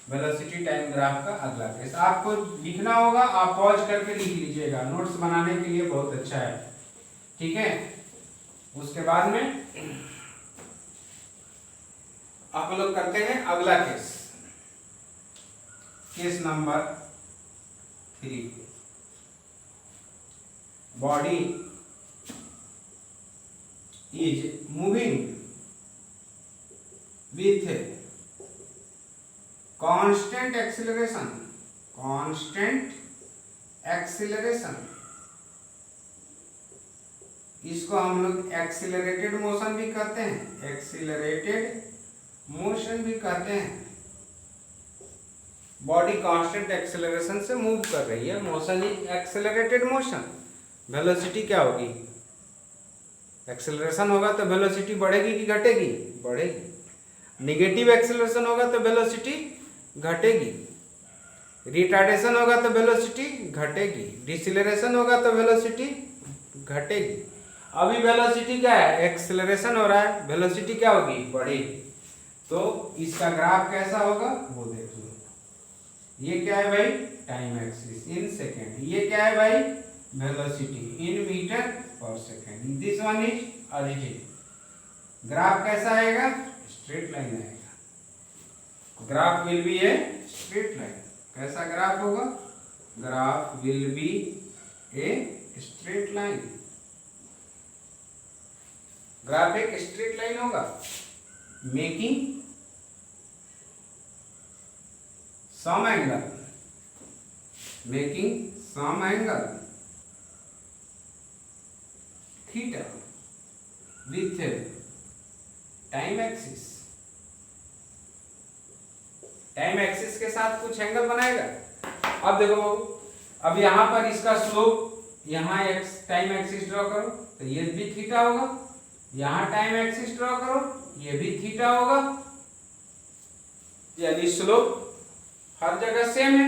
वेलोसिटी टाइम ग्राफ का अगला केस। आपको लिखना होगा, आप पॉज करके लिख लीजिएगा, नोट्स बनाने के लिए बहुत अच्छा है। ठीक है। उसके बाद में आप लोग करते हैं अगला case, case number 3। Body is moving with constant acceleration, इसको हम लोग एक्सीलरेटेड मोशन भी कहते हैं, एक्सीलरेटेड मोशन भी कहते हैं। बॉडी कांस्टेंट एक्सेलरेशन से मूव कर रही है, motion is accelerated motion. Velocity क्या होगी? एक्सेलरेशन होगा तो वेलोसिटी बढ़ेगी कि घटेगी? बढ़ेगी। निगेटिव एक्सेलरेशन होगा तो वेलोसिटी घटेगी, रिटार्डेशन होगा तो वेलोसिटी घटेगी, डिसेलरेशन होगा तो वेलोसिटी घटेगी। अभी वेलोसिटी क्या है? एक्सेलरेशन हो रहा है, वेलोसिटी क्या होगी? बढ़ेगी। तो इसका ग्राफ कैसा होगा वो देख लो। ये क्या है भाई? Time axis in second. ये क्या है भाई? Velocity in metre per second. This one is origin. Graph कैसा आएगा? स्ट्रेट लाइन आएगा। Graph will be a straight line. कैसा ग्राफ होगा? Graph will be a straight line. Graph एक स्ट्रेट लाइन होगा, making some angle, making some angle theta with time axis. Time axis के साथ कुछ एंगल बनाएगा। अब देखो, अब यहां पर इसका स्लोप, यहां एक्स टाइम एक्सिस ड्रॉ करो तो ये भी थीटा होगा, यहां टाइम एक्सिस ड्रॉ करो ये भी थीटा होगा, यानी स्लोप हर जगह सेम है,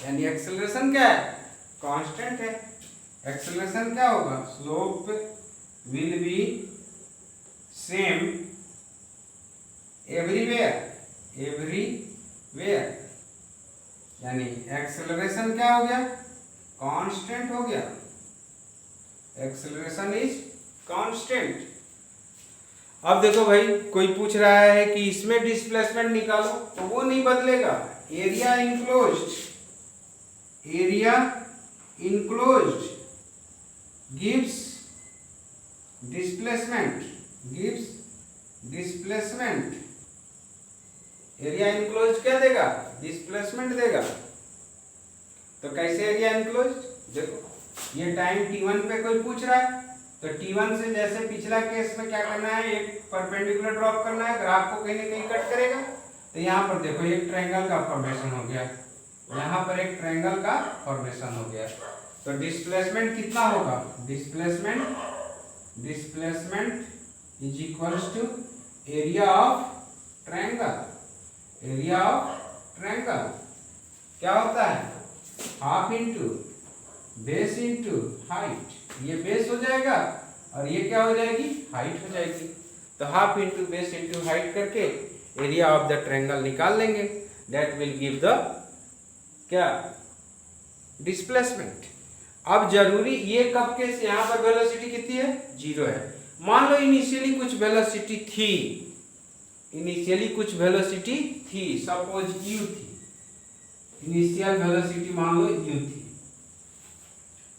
यानी एक्सेलरेशन क्या है? कांस्टेंट है। एक्सेलरेशन क्या होगा? Slope will B same everywhere, everywhere, यानी एक्सेलरेशन क्या हो गया? कांस्टेंट हो गया। Acceleration is constant. अब देखो भाई, कोई पूछ रहा है कि इसमें डिस्प्लेसमेंट निकालो, तो वो नहीं बदलेगा। Area enclosed, area enclosed gives displacement, gives displacement. Area enclose क्या देगा? डिस्प्लेसमेंट देगा। तो कैसे एरिया इनक्लोज? देखो, ये टाइम t1 पे कोई पूछ रहा है, तो t1 से जैसे पिछला केस में क्या करना है? एक परपेंडिकुलर ड्रॉप करना है, ग्राफ को कहीं ना कहीं कट करेगा। तो यहाँ पर देखो एक ट्रायंगल का फॉर्मेशन हो गया, यहाँ पर एक ट्रायंगल का फॉर्मेशन हो गया। तो डिस्प्लेसमेंट कितना होगा? Displacement is equals to area of triangle. Area of triangle क्या होता है? Half into base into height. ये बेस हो जाएगा और ये क्या हो जाएगी? हाइट हो जाएगी। तो half into base into height करके एरिया ऑफ द ट्रायंगल निकाल लेंगे। दैट विल गिव द क्या? डिस्प्लेसमेंट। अब जरूरी ये कब केस? यहाँ पर वेलोसिटी कितनी है? 0 है। मान लो इनिशियली कुछ वेलोसिटी थी, इनिशियली कुछ वेलोसिटी थी, सपोज u थी, इनिशियल वेलोसिटी मान लो u थी,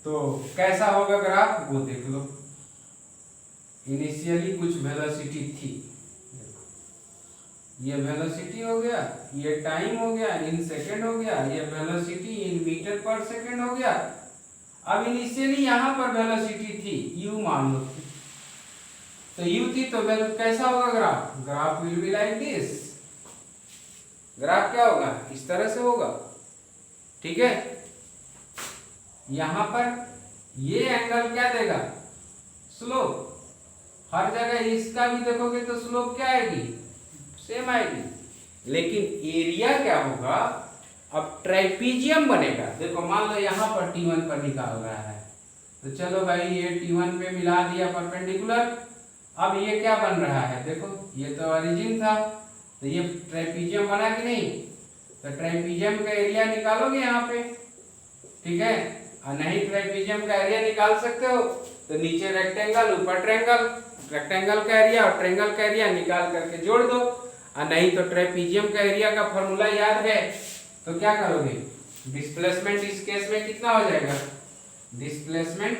तो कैसा होगा ग्राफ वो देख लो। इनिशियली कुछ वेलोसिटी थी, ये वेलोसिटी हो गया, ये टाइम हो गया, इन सेकेंड हो गया, ये velocity in metre per second हो गया। अब इनिशियली यहाँ पर वेलोसिटी थी, u मान लो, तो u थी तो कैसा होगा graph? Graph will be like this. Graph क्या होगा? इस तरह से होगा। ठीक है। यहां पर ये एंगल क्या देगा? स्लोप। हर जगह इसका भी देखोगे तो स्लोप क्या आएगी? सेम आएगी। लेकिन एरिया क्या होगा? अब ट्राइपीजियम बनेगा। देखो मान लो यहां पर T1 पर निकाल रहा है, तो चलो भाई ये T1 पे मिला दिया परपेंडिकुलर। अब ये क्या बन रहा है? देखो ये तो ओरिजिन था, तो ये ट्राइपीजियम बना कि नहीं? तो ट्राइपीजियम का एरिया निकालोगे यहाँ पे, ठीक है। और नहीं ट्राइपीजियम का एरिया निकाल सकते हो तो नीचे रेक्टेंगल ऊपर ट्रायंगल, रेक्टेंगल का एरिया और ट्रायंगल का एरिया निकाल करके जोड़ दो। और नहीं तो ट्रेपीजियम का एरिया का फॉर्मूला याद है तो क्या करोगे, डिस्प्लेसमेंट इस केस में कितना हो जाएगा, displacement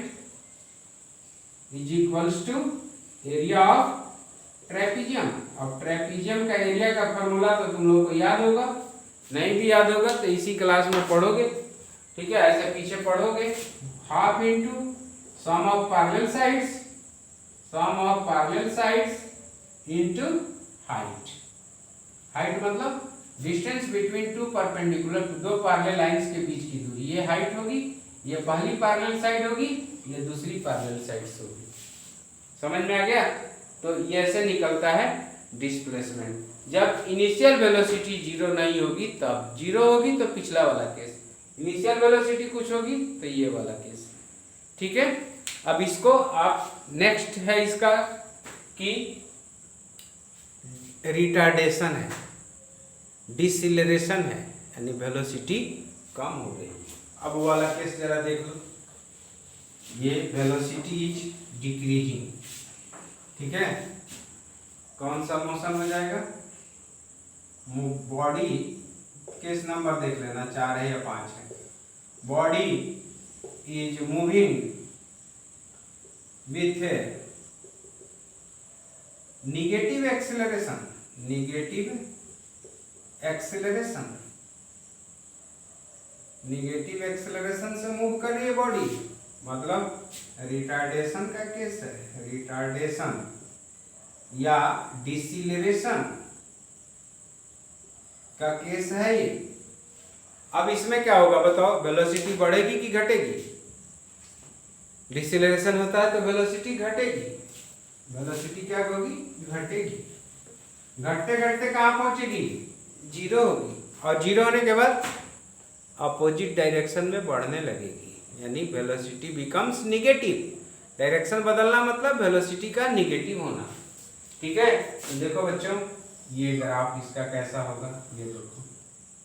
is equals to area of trapezium. अब ट्रेपीजियम का एरिया का फॉर्मूला तो तुम लोगों को याद होगा, नहीं भी याद होगा तो इसी क्लास में पढ़ोगे, ठीक है, ऐसे पीछे पढ़ोगे। Half into sum of parallel sides, sum of parallel sides into height. Height मतलब डिस्टेंस बिटवीन टू परपेंडिकुलर, दो पैरेलल लाइंस के बीच की दूरी, ये हाइट होगी, ये पहली पैरेलल साइड होगी, ये दूसरी पैरेलल साइड्स होगी। समझ में आ गया? तो ये ऐसे निकलता है डिस्प्लेसमेंट। जब इनिशियल वेलोसिटी जीरो नहीं होगी तब, जीरो होगी तो पिछला वाला केस, इनिशियल वेलोसिटी कुछ होगी तो ये वाला केस, ठीक है। अब इसको आप नेक्स्ट है इसका कि रिटार्डेशन है, डिसिलरेशन है, यानी वेलोसिटी कम हो गई। अब वो वाला केस जरा देख लो, ये वेलोसिटी इज डिक्रीजिंग, ठीक है। कौन सा मोशन हो जाएगा, बॉडी केस नंबर देख लेना 4 है या 5 है। Body is moving with negative acceleration, negative acceleration, negative acceleration से मूव कर रही है बॉडी, मतलब रिटार्डेशन का केस है, रिटार्डेशन या डिसिलरेशन का केस है ये। अब इसमें क्या होगा बताओ, वेलोसिटी बढ़ेगी कि घटेगी, डिसिलरेशन होता है तो वेलोसिटी घटेगी, वेलोसिटी क्या होगी, घटेगी, घटते घटते कहाँ पहुंचेगी, जीरो होगी, और जीरो होने के बाद अपोजिट डायरेक्शन में बढ़ने लगेगी, यानी वेलोसिटी बिकम्स निगेटिव। डायरेक्शन बदलना मतलब वेलोसिटी का निगेटिव होना, ठीक है। तो देखो बच्चों, ये ग्राफ इसका कैसा होगा, ये देखो,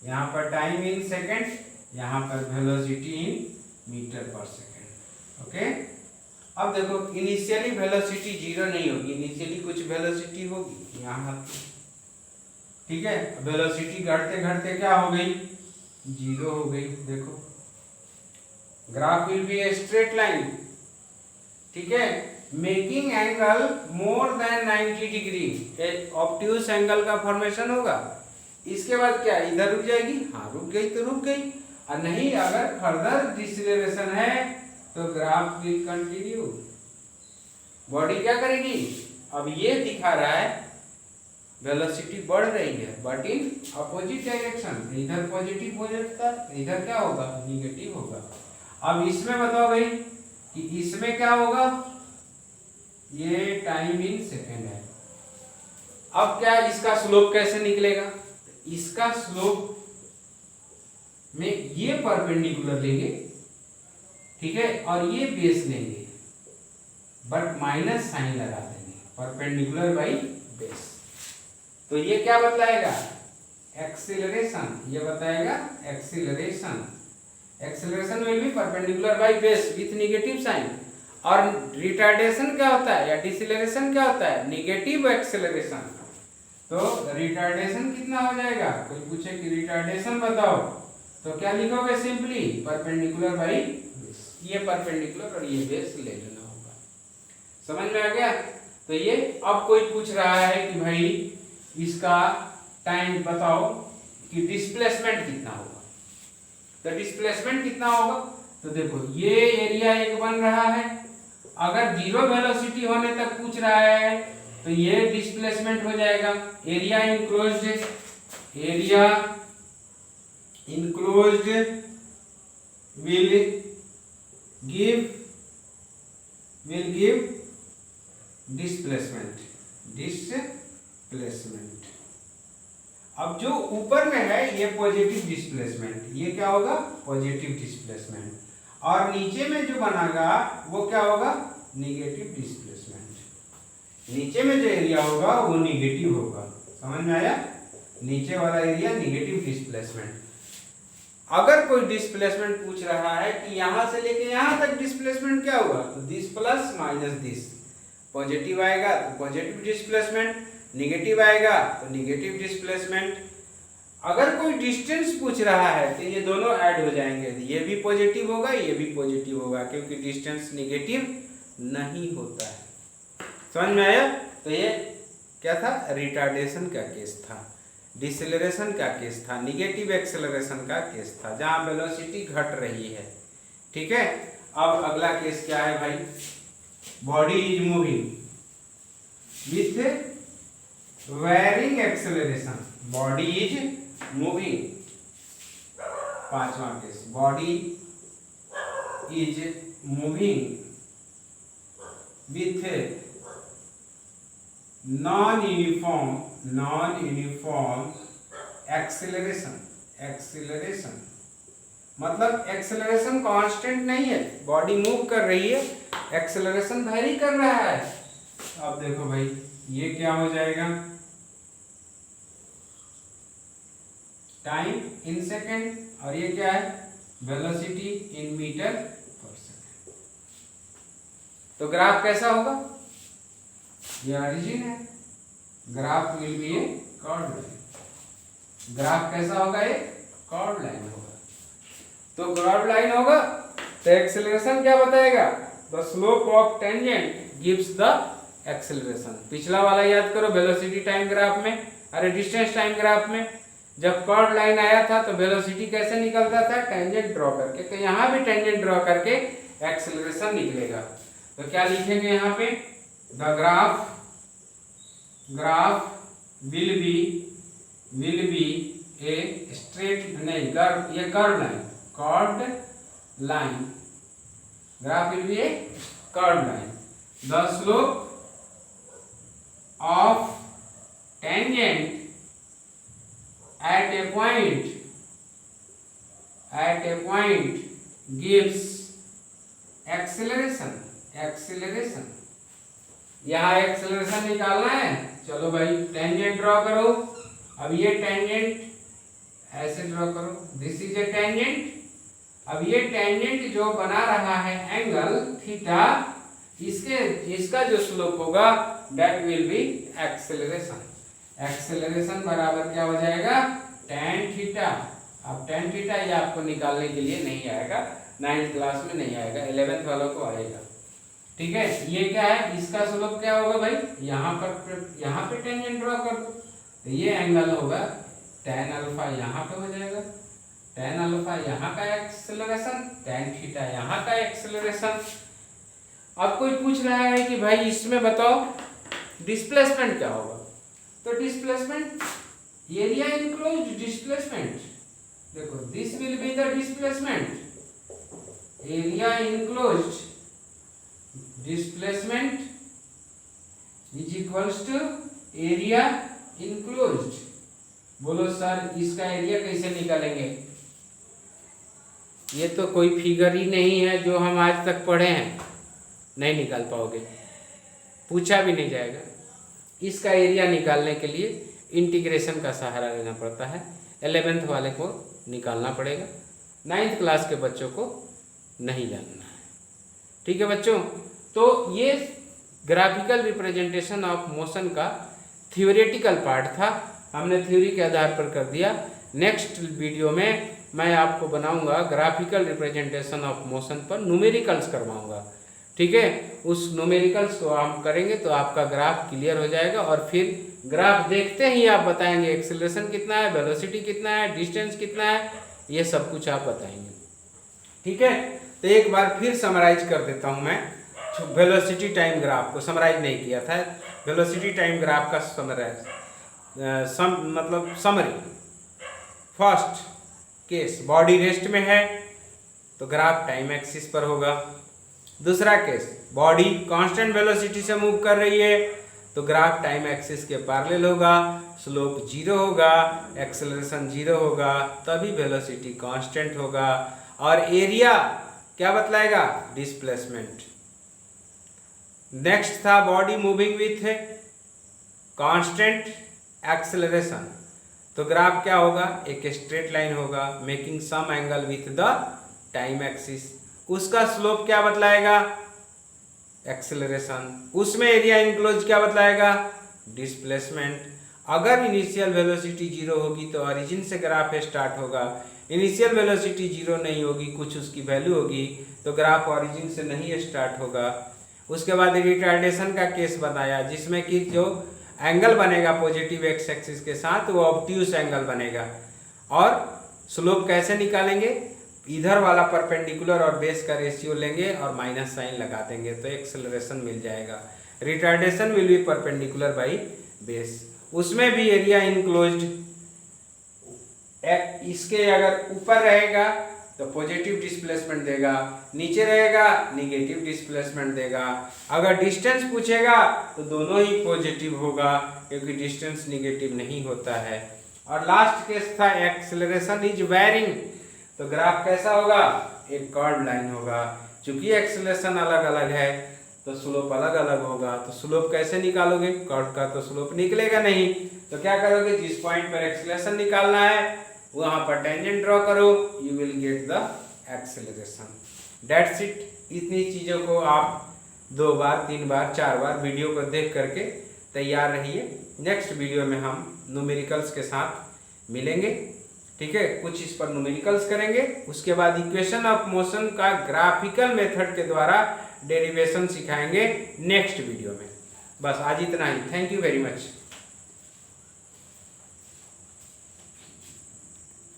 यहाँ पर टाइम इन सेकेंड, यहाँ पर velocity in metre per second, okay. अब देखो इनिशियली वेलोसिटी जीरो नहीं होगी, इनिशियली कुछ वेलोसिटी होगी यहाँ, ठीक है। वेलोसिटी घटते घटते क्या हो गई, जीरो हो गई। देखो graph will be a straight line, ठीक है, making angle more than 90 degree, एक ऑब्ट्यूस एंगल का फॉर्मेशन होगा। इसके बाद क्या इधर रुक जाएगी, हाँ रुक गई तो रुक गई, और नहीं अगर फर्दर डिसिलरेशन है तो ग्राफ विल कंटिन्यू, बॉडी क्या करेगी। अब ये दिखा रहा है वेलोसिटी बढ़ रही है बट इन अपोजिट डायरेक्शन, इधर पॉजिटिव हो जाता है, इधर क्या होगा, निगेटिव होगा। अब इसमें बताओ भाई कि इसमें क्या होगा, ये टाइम इन सेकेंड है। अब क्या इसका स्लोप कैसे निकलेगा, इसका स्लोप में ये परपेंडिकुलर लेंगे, ठीक है, और ये बेस लेंगे, बट माइनस साइन लगा देंगे, परपेंडिकुलर बाई बेस। तो ये क्या बताएगा, एक्सीलरेशन, ये बताएगा acceleration, acceleration will be perpendicular by base with negative sign. और रिटार्डेशन क्या होता है या डिसिलरेशन क्या होता है, नेगेटिव एक्सेलरेशन। तो रिटार्डेशन कितना हो जाएगा, कोई पूछे कि रिटार्डेशन बताओ तो क्या लिखोगे, सिंपली परपेंडिकुलर बाई बेस, ये परपेंडिकुलर और ये बेस ले लेना होगा। समझ में आ गया। तो ये अब कोई पूछ रहा है कि भाई इसका टाइम बताओ कि डिस्प्लेसमेंट कितना होगा, तो डिस्प्लेसमेंट कितना होगा, तो देखो ये एरिया एक बन रहा है, अगर जीरो वेलोसिटी होने तक पूछ रहा है तो ये डिस्प्लेसमेंट हो जाएगा, area enclosed, area enclosed will give displacement, displacement. अब जो ऊपर में है ये पॉजिटिव डिस्प्लेसमेंट, ये क्या होगा, पॉजिटिव डिस्प्लेसमेंट, और नीचे में जो बनेगा वो क्या होगा, निगेटिव डिस्प्लेसमेंट। नीचे में जो एरिया होगा वो निगेटिव होगा, समझ में आया, नीचे वाला एरिया निगेटिव डिस्प्लेसमेंट। अगर कोई डिस्प्लेसमेंट पूछ रहा है कि यहां से लेके यहां तक डिस्प्लेसमेंट क्या हुआ, तो this plus minus this, positive आएगा तो पॉजिटिव डिस्प्लेसमेंट, निगेटिव आएगा तो निगेटिव डिस्प्लेसमेंट। अगर कोई डिस्टेंस पूछ रहा है तो ये दोनों ऐड हो जाएंगे, ये भी पॉजिटिव होगा ये भी पॉजिटिव होगा, क्योंकि डिस्टेंस निगेटिव नहीं होता है। समझ में आया? तो ये क्या था, रिटार्डेशन का केस था, डिसेलरेशन का केस था, निगेटिव एक्सेलरेशन का केस था, जहां वेलोसिटी घट रही है। ठीक है, अब अगला केस क्या है भाई, body is moving with varying acceleration, body is moving, पांचवा case, body is moving with non uniform acceleration, मतलब एक्सेलरेशन कांस्टेंट नहीं है, बॉडी मूव कर रही है, एक्सेलरेशन वेरी कर रहा है। अब देखो भाई ये क्या हो जाएगा, टाइम इन सेकेंड, और ये क्या है, velocity in metre per second. तो ग्राफ कैसा होगा, ये ओरिजिन है, graph will be A curve line, graph कैसा होगा, ये कर्व लाइन होगा। तो कर्व लाइन होगा तो एक्सेलरेशन क्या बताएगा, the slope of tangent gives the acceleration. पिछला वाला याद करो, वेलोसिटी टाइम ग्राफ में, अरे डिस्टेंस टाइम ग्राफ में जब कर्व लाइन आया था तो वेलोसिटी कैसे निकलता था, टेंजेंट ड्रॉ करके, तो यहाँ भी टेंजेंट ड्रॉ करके एक्सेलरेशन निकलेगा। तो क्या लिखेंगे यहाँ पे, the graph will be a straight, नहीं ये curve line, graph will be A curve line, the slope of tangent at a point gives acceleration। यहाँ एक्सेलरेशन निकालना है, चलो भाई टेंजेंट ड्रॉ करो। अब ये टेंजेंट ऐसे ड्रॉ करो, दिस इज ए टेंजेंट। अब ये टेंजेंट जो बना रहा है एंगल थीटा, इसका जो स्लोप होगा that will be acceleration. Acceleration बराबर क्या हो जाएगा, tan थीटा। अब tan थीटा ये आपको निकालने के लिए नहीं आएगा, 9th क्लास में नहीं आएगा, 11th वालों को आएगा। ठीक है, ये क्या है, इसका स्लोप क्या होगा भाई, यहाँ पे टेंजेंट ड्रॉ कर दो, तो ये एंगल होगा tan अल्फा, यहाँ पे हो जाएगा tan अल्फा, यहाँ का एक्सेलरेशन, tan थीटा यहाँ का एक्सेलरेशन। अब कोई पूछ रहा है कि भाई इसमें बताओ डिस्प्लेसमेंट क्या होगा, तो डिस्प्लेसमेंट एरिया इनक्लोज्ड डिस्प्लेसमेंट, देखो this will be the displacement, area enclosed displacement is equals to area enclosed. बोलो सर इसका एरिया कैसे निकालेंगे, ये तो कोई फिगर ही नहीं है जो हम आज तक पढ़े हैं, नहीं निकाल पाओगे, पूछा भी नहीं जाएगा। इसका एरिया निकालने के लिए इंटीग्रेशन का सहारा लेना पड़ता है, 11th वाले को निकालना पड़ेगा, 9th क्लास के बच्चों को नहीं जानना है। ठीक है बच्चों, तो ये ग्राफिकल रिप्रेजेंटेशन ऑफ मोशन का थियोरेटिकल पार्ट था, हमने थ्योरी के आधार पर कर दिया। नेक्स्ट वीडियो में मैं आपको बनाऊंगा ग्राफिकल रिप्रेजेंटेशन ऑफ मोशन पर न्यूमेरिकल्स करवाऊंगा। ठीक है, उस न्यूमेरिकल्स को हम करेंगे तो आपका ग्राफ क्लियर हो जाएगा, और फिर ग्राफ देखते ही आप बताएंगे एक्सेलरेशन कितना है, वेलोसिटी कितना है, डिस्टेंस कितना है, ये सब कुछ आप बताएंगे। ठीक है, तो एक बार फिर समराइज कर देता हूं मैं, वेलोसिटी टाइम ग्राफ को समराइज नहीं किया था, वेलोसिटी टाइम ग्राफ का summary. First case body rest में है तो ग्राफ टाइम एक्सिस पर होगा। दूसरा केस बॉडी कांस्टेंट वेलोसिटी से मूव कर रही है तो ग्राफ टाइम एक्सिस के पैरेलल होगा, स्लोप 0 होगा, एक्सेलरेशन 0 होगा, तभी वेलोसिटी कांस्टेंट होगा, और एरिया क्या बतलाएगा, डिस्प्लेसमेंट। नेक्स्ट था body moving with constant acceleration, तो ग्राफ क्या होगा, एक स्ट्रेट लाइन होगा making some angle with the time axis. उसका स्लोप क्या बतलाएगा, एक्सेलरेशन। उसमें एरिया इनक्लोज क्या बतलाएगा, डिस्प्लेसमेंट। अगर इनिशियल वेलोसिटी जीरो होगी तो ओरिजिन से ग्राफ स्टार्ट होगा, इनिशियल वेलोसिटी जीरो नहीं होगी, कुछ उसकी वैल्यू होगी, तो ग्राफ ओरिजिन से नहीं स्टार्ट होगा। उसके बाद रिटार्डेशन का केस बताया, जिसमें कि जो एंगल बनेगा पॉजिटिव एक्स एक्सिस के साथ वो ऑब्ट्यूस एंगल बनेगा। और स्लोप कैसे निकालेंगे, इधर वाला परपेंडिकुलर और बेस का रेशियो लेंगे और माइनस साइन लगा देंगे तो एक्सेलरेशन मिल जाएगा। Retardation will be perpendicular by base. उसमें भी एरिया इनक्लोज्ड, इसके अगर ऊपर रहेगा तो पॉजिटिव डिस्प्लेसमेंट देगा, नीचे रहेगा निगेटिव डिस्प्लेसमेंट देगा। अगर डिस्टेंस पूछेगा तो दोनों ही पॉजिटिव होगा क्योंकि डिस्टेंस निगेटिव नहीं होता है। और लास्ट केस था एक्सेलरेशन इज वेरिंग, तो ग्राफ कैसा होगा, एक कर्व लाइन होगा। चूंकि एक्सेलरेशन अलग अलग है तो स्लोप अलग अलग होगा, तो स्लोप कैसे निकालोगे, कर्व का तो स्लोप निकलेगा नहीं, तो क्या करोगे, जिस पॉइंट पर एक्सेलरेशन निकालना है वहां पर टेंजेंट ड्रॉ करो, you will get the acceleration. That's it. इतनी चीज़ों को आप 2 बार 3 बार 4 बार वीडियो को देख करके तैयार रहिए। नेक्स्ट वीडियो में हम न्यूमेरिकल्स के साथ मिलेंगे, ठीक है। कुछ इस पर न्यूमेरिकल्स करेंगे, उसके बाद इक्वेशन ऑफ मोशन का ग्राफिकल मेथड के द्वारा डेरिवेशन सिखाएंगे नेक्स्ट वीडियो में। बस आज इतना ही। Thank you very much.